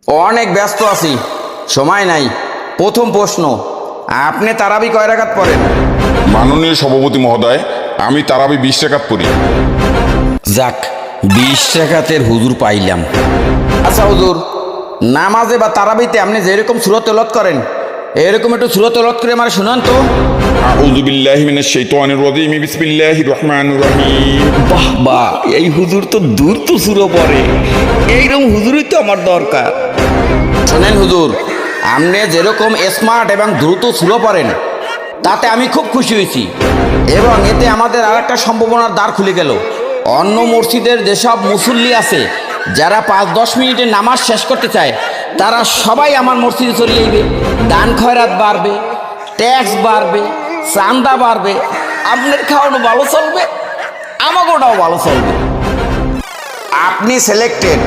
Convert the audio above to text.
অনেক ব্যস্ত আছি, সময় নাই। প্রথম প্রশ্ন, আপনি তারাবি কয় রাকাত পড়েন? মাননীয় সভাপতি মহোদয়, আমি তারাবি 20 রাকাত পড়ি। যাক, 20 রাকাতের হুজুর পাইলাম। আচ্ছা হুজুর, নামাজে বা তারাবিতে আপনি যেরকম সূরা তেলাওয়াত করেন এরকম একটু সূরা তেলাওয়াত করে আমার শুনান তো। আউযু বিল্লাহি মিনাশ শাইতানির রাজিম, বিসমিল্লাহির রহমানির রহিম। বাহ বাহ, এই হুজুর তো দূর তো সুরো পড়ে। এইরকম হুজুরই তো আমার দরকার। শোনেন হুজুর, আপনি যেরকম স্মার্ট এবং দ্রুত সূরা পড়েন তাতে আমি খুব খুশি হয়েছি, এবং এতে আমাদের আর একটা সম্ভাবনার দ্বার খুলে গেল। অন্য মসজিদের যেসব মুসল্লি আছে যারা 5-10 মিনিটে নামাজ শেষ করতে চায় তারা সবাই আমার মসজিদে চলে যাইবে, দান খয়রাত বাড়বে, ট্যাক্স বাড়বে, চান্দা বাড়বে, আপনার খাওয়ানো ভালো চলবে, আমাকেও ভালো চলবে। আপনি সিলেক্টেড।